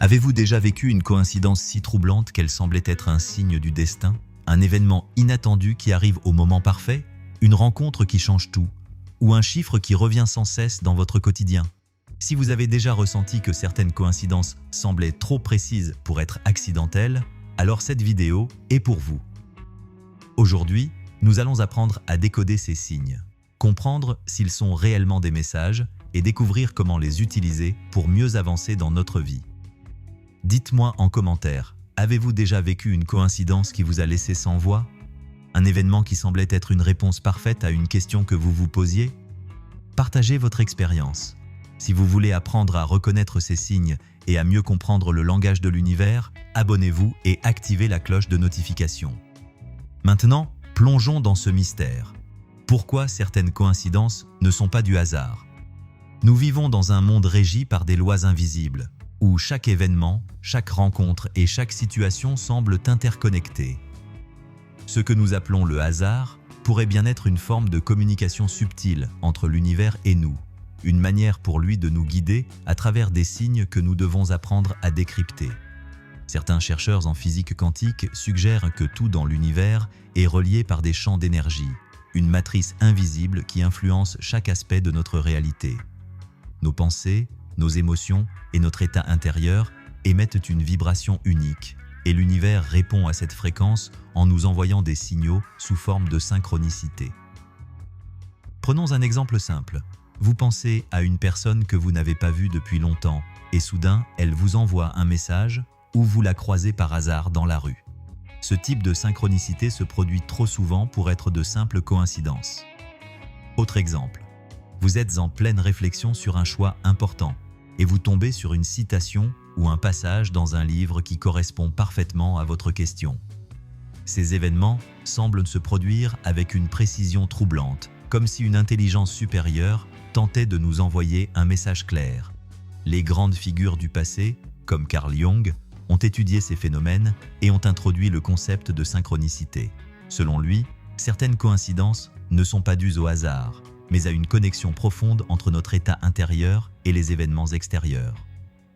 Avez-vous déjà vécu une coïncidence si troublante qu'elle semblait être un signe du destin? Un événement inattendu qui arrive au moment parfait? Une rencontre qui change tout? Ou un chiffre qui revient sans cesse dans votre quotidien? Si vous avez déjà ressenti que certaines coïncidences semblaient trop précises pour être accidentelles, alors cette vidéo est pour vous. Aujourd'hui, nous allons apprendre à décoder ces signes, comprendre s'ils sont réellement des messages et découvrir comment les utiliser pour mieux avancer dans notre vie. Dites-moi en commentaire, avez-vous déjà vécu une coïncidence qui vous a laissé sans voix? Un événement qui semblait être une réponse parfaite à une question que vous vous posiez? Partagez votre expérience. Si vous voulez apprendre à reconnaître ces signes et à mieux comprendre le langage de l'univers, abonnez-vous et activez la cloche de notification. Maintenant, plongeons dans ce mystère. Pourquoi certaines coïncidences ne sont pas du hasard? Nous vivons dans un monde régi par des lois invisibles, où chaque événement, chaque rencontre et chaque situation semblent interconnectées. Ce que nous appelons le hasard pourrait bien être une forme de communication subtile entre l'univers et nous, une manière pour lui de nous guider à travers des signes que nous devons apprendre à décrypter. Certains chercheurs en physique quantique suggèrent que tout dans l'univers est relié par des champs d'énergie, une matrice invisible qui influence chaque aspect de notre réalité. Nos pensées, nos émotions et notre état intérieur émettent une vibration unique, et l'univers répond à cette fréquence en nous envoyant des signaux sous forme de synchronicité. Prenons un exemple simple. Vous pensez à une personne que vous n'avez pas vue depuis longtemps, et soudain, elle vous envoie un message ou vous la croisez par hasard dans la rue. Ce type de synchronicité se produit trop souvent pour être de simples coïncidences. Autre exemple. Vous êtes en pleine réflexion sur un choix important, et vous tombez sur une citation ou un passage dans un livre qui correspond parfaitement à votre question. Ces événements semblent se produire avec une précision troublante, comme si une intelligence supérieure tentait de nous envoyer un message clair. Les grandes figures du passé, comme Carl Jung, ont étudié ces phénomènes et ont introduit le concept de synchronicité. Selon lui, certaines coïncidences ne sont pas dues au hasard, mais à une connexion profonde entre notre état intérieur et les événements extérieurs.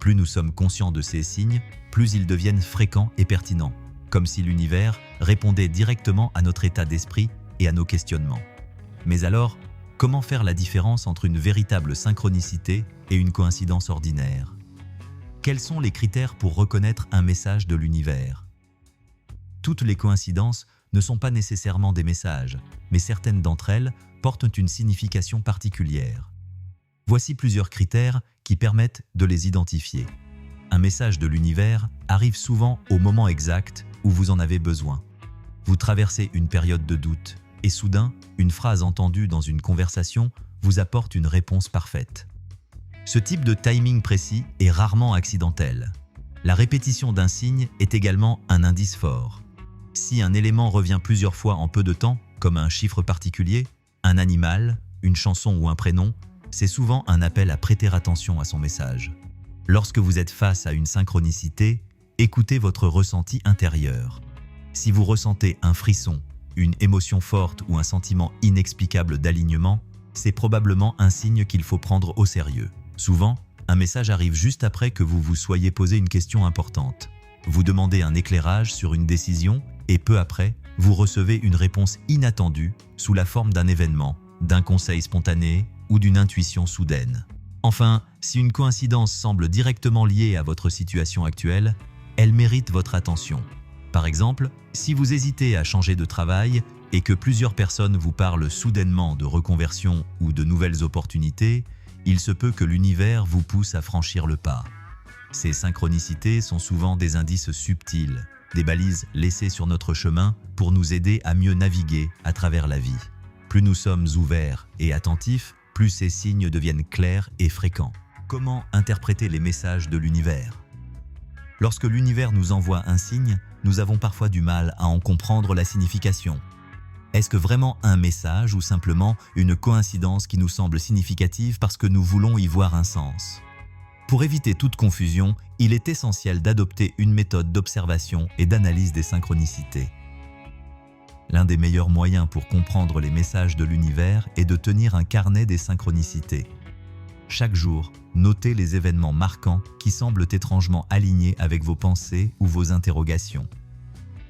Plus nous sommes conscients de ces signes, plus ils deviennent fréquents et pertinents, comme si l'univers répondait directement à notre état d'esprit et à nos questionnements. Mais alors, comment faire la différence entre une véritable synchronicité et une coïncidence ordinaire? Quels sont les critères pour reconnaître un message de l'univers? Toutes les coïncidences ne sont pas nécessairement des messages, mais certaines d'entre elles portent une signification particulière. Voici plusieurs critères qui permettent de les identifier. Un message de l'univers arrive souvent au moment exact où vous en avez besoin. Vous traversez une période de doute et soudain, une phrase entendue dans une conversation vous apporte une réponse parfaite. Ce type de timing précis est rarement accidentel. La répétition d'un signe est également un indice fort. Si un élément revient plusieurs fois en peu de temps, comme un chiffre particulier, un animal, une chanson ou un prénom, c'est souvent un appel à prêter attention à son message. Lorsque vous êtes face à une synchronicité, écoutez votre ressenti intérieur. Si vous ressentez un frisson, une émotion forte ou un sentiment inexplicable d'alignement, c'est probablement un signe qu'il faut prendre au sérieux. Souvent, un message arrive juste après que vous vous soyez posé une question importante. Vous demandez un éclairage sur une décision et peu après, vous recevez une réponse inattendue sous la forme d'un événement, d'un conseil spontané ou d'une intuition soudaine. Enfin, si une coïncidence semble directement liée à votre situation actuelle, elle mérite votre attention. Par exemple, si vous hésitez à changer de travail et que plusieurs personnes vous parlent soudainement de reconversion ou de nouvelles opportunités, il se peut que l'univers vous pousse à franchir le pas. Ces synchronicités sont souvent des indices subtils, des balises laissées sur notre chemin pour nous aider à mieux naviguer à travers la vie. Plus nous sommes ouverts et attentifs, plus ces signes deviennent clairs et fréquents. Comment interpréter les messages de l'univers? Lorsque l'univers nous envoie un signe, nous avons parfois du mal à en comprendre la signification. Est-ce que vraiment un message ou simplement une coïncidence qui nous semble significative parce que nous voulons y voir un sens? Pour éviter toute confusion, il est essentiel d'adopter une méthode d'observation et d'analyse des synchronicités. L'un des meilleurs moyens pour comprendre les messages de l'univers est de tenir un carnet des synchronicités. Chaque jour, notez les événements marquants qui semblent étrangement alignés avec vos pensées ou vos interrogations.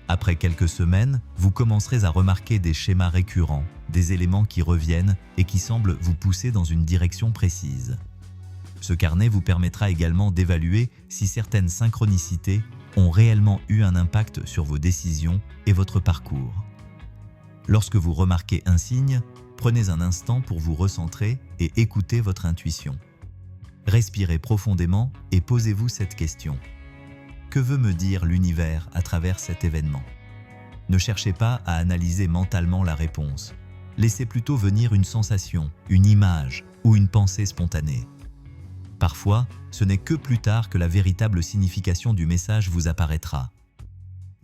Après quelques semaines, vous commencerez à remarquer des schémas récurrents, des éléments qui reviennent et qui semblent vous pousser dans une direction précise. Ce carnet vous permettra également d'évaluer si certaines synchronicités ont réellement eu un impact sur vos décisions et votre parcours. Lorsque vous remarquez un signe, prenez un instant pour vous recentrer et écouter votre intuition. Respirez profondément et posez-vous cette question. Que veut me dire l'univers à travers cet événement? Ne cherchez pas à analyser mentalement la réponse. Laissez plutôt venir une sensation, une image ou une pensée spontanée. Parfois, ce n'est que plus tard que la véritable signification du message vous apparaîtra.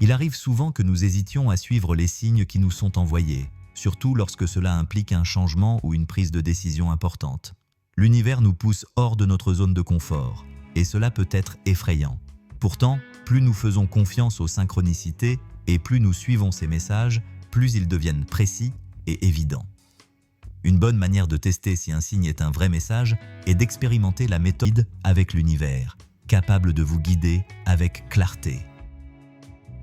Il arrive souvent que nous hésitions à suivre les signes qui nous sont envoyés, surtout lorsque cela implique un changement ou une prise de décision importante. L'univers nous pousse hors de notre zone de confort, et cela peut être effrayant. Pourtant, plus nous faisons confiance aux synchronicités et plus nous suivons ces messages, plus ils deviennent précis et évidents. Une bonne manière de tester si un signe est un vrai message est d'expérimenter la méthode avec l'univers, capable de vous guider avec clarté.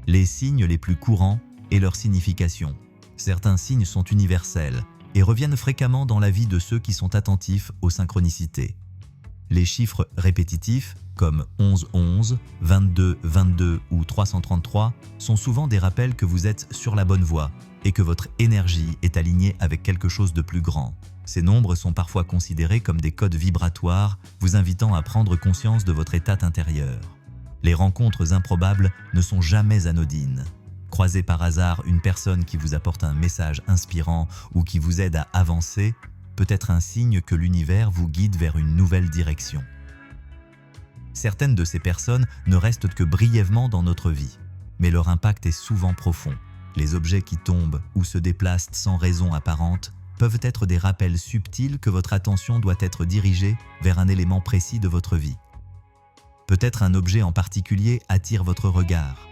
Les signes les plus courants et leur signification. Certains signes sont universels et reviennent fréquemment dans la vie de ceux qui sont attentifs aux synchronicités. Les chiffres répétitifs, comme 11-11, 22-22 ou 333, sont souvent des rappels que vous êtes sur la bonne voie et que votre énergie est alignée avec quelque chose de plus grand. Ces nombres sont parfois considérés comme des codes vibratoires, vous invitant à prendre conscience de votre état intérieur. Les rencontres improbables ne sont jamais anodines. Croiser par hasard une personne qui vous apporte un message inspirant ou qui vous aide à avancer peut être un signe que l'univers vous guide vers une nouvelle direction. Certaines de ces personnes ne restent que brièvement dans notre vie, mais leur impact est souvent profond. Les objets qui tombent ou se déplacent sans raison apparente peuvent être des rappels subtils que votre attention doit être dirigée vers un élément précis de votre vie. Peut-être un objet en particulier attire votre regard.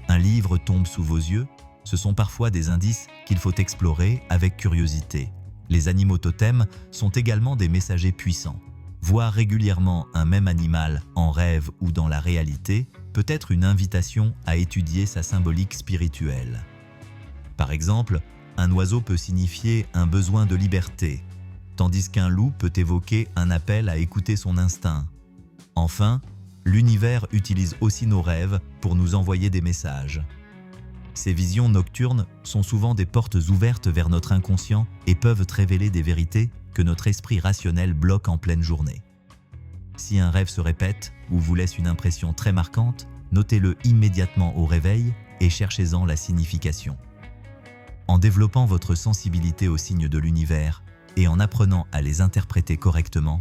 Un livre tombe sous vos yeux, ce sont parfois des indices qu'il faut explorer avec curiosité. Les animaux totems sont également des messagers puissants. Voir régulièrement un même animal en rêve ou dans la réalité peut être une invitation à étudier sa symbolique spirituelle. Par exemple, un oiseau peut signifier un besoin de liberté, tandis qu'un loup peut évoquer un appel à écouter son instinct. Enfin, l'univers utilise aussi nos rêves pour nous envoyer des messages. Ces visions nocturnes sont souvent des portes ouvertes vers notre inconscient et peuvent révéler des vérités que notre esprit rationnel bloque en pleine journée. Si un rêve se répète ou vous laisse une impression très marquante, notez-le immédiatement au réveil et cherchez-en la signification. En développant votre sensibilité aux signes de l'univers et en apprenant à les interpréter correctement,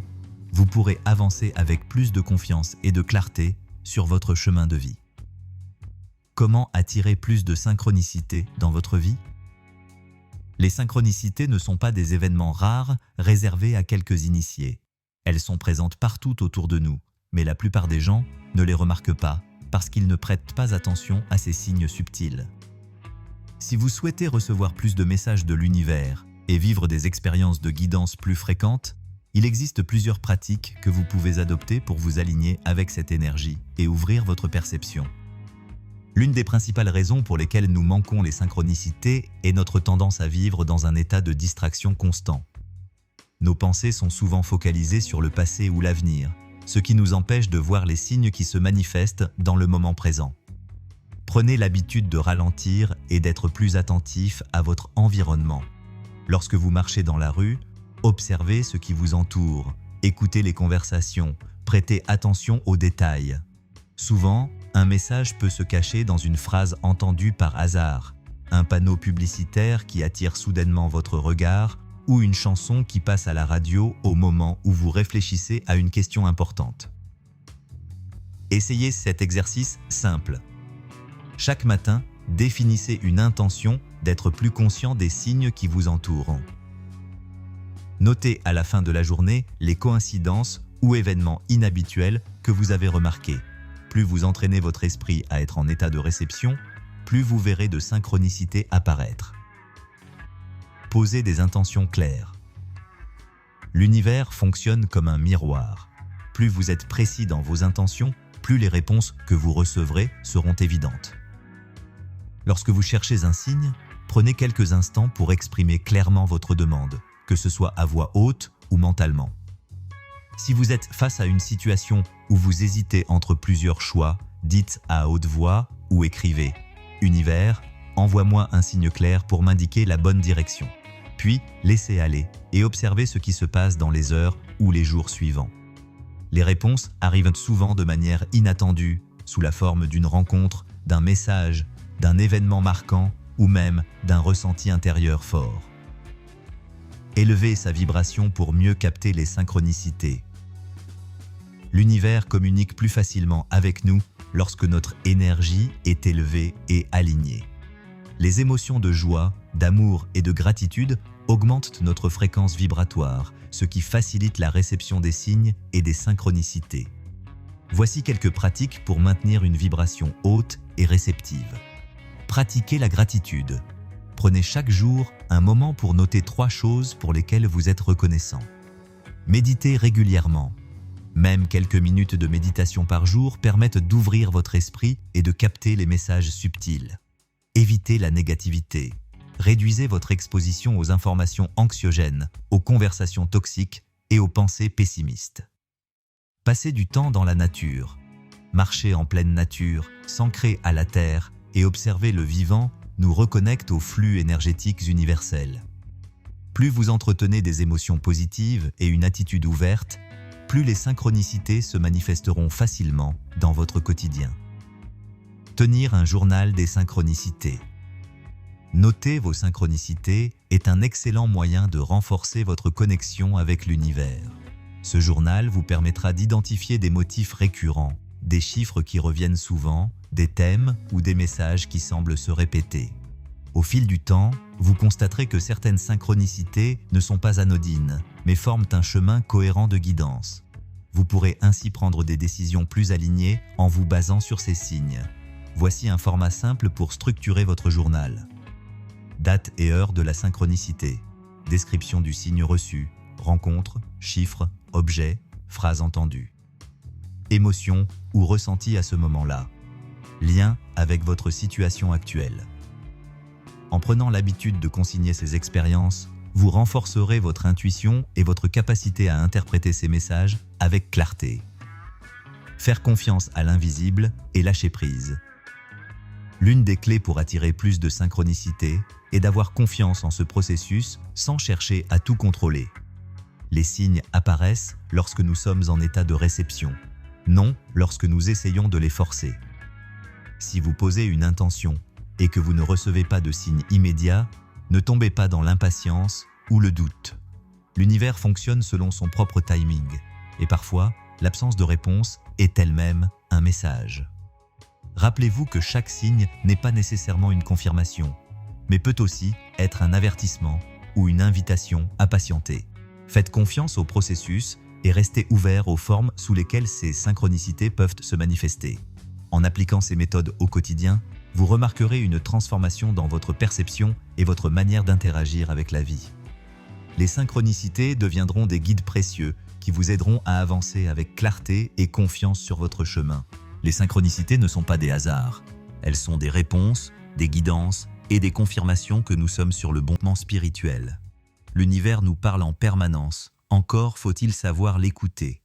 vous pourrez avancer avec plus de confiance et de clarté sur votre chemin de vie. Comment attirer plus de synchronicité dans votre vie? Les synchronicités ne sont pas des événements rares réservés à quelques initiés. Elles sont présentes partout autour de nous, mais la plupart des gens ne les remarquent pas parce qu'ils ne prêtent pas attention à ces signes subtils. Si vous souhaitez recevoir plus de messages de l'univers et vivre des expériences de guidance plus fréquentes, il existe plusieurs pratiques que vous pouvez adopter pour vous aligner avec cette énergie et ouvrir votre perception. L'une des principales raisons pour lesquelles nous manquons les synchronicités est notre tendance à vivre dans un état de distraction constant. Nos pensées sont souvent focalisées sur le passé ou l'avenir, ce qui nous empêche de voir les signes qui se manifestent dans le moment présent. Prenez l'habitude de ralentir et d'être plus attentif à votre environnement. Lorsque vous marchez dans la rue, observez ce qui vous entoure, écoutez les conversations, prêtez attention aux détails. Souvent, un message peut se cacher dans une phrase entendue par hasard, un panneau publicitaire qui attire soudainement votre regard ou une chanson qui passe à la radio au moment où vous réfléchissez à une question importante. Essayez cet exercice simple. Chaque matin, définissez une intention d'être plus conscient des signes qui vous entourent. Notez à la fin de la journée les coïncidences ou événements inhabituels que vous avez remarqués. Plus vous entraînez votre esprit à être en état de réception, plus vous verrez de synchronicité apparaître. Posez des intentions claires. L'univers fonctionne comme un miroir. Plus vous êtes précis dans vos intentions, plus les réponses que vous recevrez seront évidentes. Lorsque vous cherchez un signe, prenez quelques instants pour exprimer clairement votre demande, que ce soit à voix haute ou mentalement. Si vous êtes face à une situation où vous hésitez entre plusieurs choix, dites à haute voix ou écrivez « Univers, envoie-moi un signe clair pour m'indiquer la bonne direction ». Puis, laissez aller et observez ce qui se passe dans les heures ou les jours suivants. Les réponses arrivent souvent de manière inattendue, sous la forme d'une rencontre, d'un message, d'un événement marquant ou même d'un ressenti intérieur fort. Élevez sa vibration pour mieux capter les synchronicités. L'univers communique plus facilement avec nous lorsque notre énergie est élevée et alignée. Les émotions de joie, d'amour et de gratitude augmentent notre fréquence vibratoire, ce qui facilite la réception des signes et des synchronicités. Voici quelques pratiques pour maintenir une vibration haute et réceptive. Pratiquez la gratitude. Prenez chaque jour un moment pour noter 3 choses pour lesquelles vous êtes reconnaissant. Méditez régulièrement. Même quelques minutes de méditation par jour permettent d'ouvrir votre esprit et de capter les messages subtils. Évitez la négativité. Réduisez votre exposition aux informations anxiogènes, aux conversations toxiques et aux pensées pessimistes. Passez du temps dans la nature. Marcher en pleine nature, s'ancrer à la terre et observer le vivant nous reconnecte aux flux énergétiques universels. Plus vous entretenez des émotions positives et une attitude ouverte, plus les synchronicités se manifesteront facilement dans votre quotidien. Tenir un journal des synchronicités. Noter vos synchronicités est un excellent moyen de renforcer votre connexion avec l'univers. Ce journal vous permettra d'identifier des motifs récurrents, des chiffres qui reviennent souvent, des thèmes ou des messages qui semblent se répéter. Au fil du temps, vous constaterez que certaines synchronicités ne sont pas anodines, mais forment un chemin cohérent de guidance. Vous pourrez ainsi prendre des décisions plus alignées en vous basant sur ces signes. Voici un format simple pour structurer votre journal. Date et heure de la synchronicité. Description du signe reçu. Rencontre, chiffres, objets, phrases entendues. Émotion ou ressenti à ce moment-là. Lien avec votre situation actuelle. En prenant l'habitude de consigner ces expériences, vous renforcerez votre intuition et votre capacité à interpréter ces messages avec clarté. Faire confiance à l'invisible et lâcher prise. L'une des clés pour attirer plus de synchronicité est d'avoir confiance en ce processus sans chercher à tout contrôler. Les signes apparaissent lorsque nous sommes en état de réception, non lorsque nous essayons de les forcer. Si vous posez une intention et que vous ne recevez pas de signe immédiat, ne tombez pas dans l'impatience ou le doute. L'univers fonctionne selon son propre timing, et parfois, l'absence de réponse est elle-même un message. Rappelez-vous que chaque signe n'est pas nécessairement une confirmation, mais peut aussi être un avertissement ou une invitation à patienter. Faites confiance au processus et restez ouvert aux formes sous lesquelles ces synchronicités peuvent se manifester. En appliquant ces méthodes au quotidien, vous remarquerez une transformation dans votre perception et votre manière d'interagir avec la vie. Les synchronicités deviendront des guides précieux qui vous aideront à avancer avec clarté et confiance sur votre chemin. Les synchronicités ne sont pas des hasards. Elles sont des réponses, des guidances et des confirmations que nous sommes sur le bon chemin spirituel. L'univers nous parle en permanence. Encore faut-il savoir l'écouter.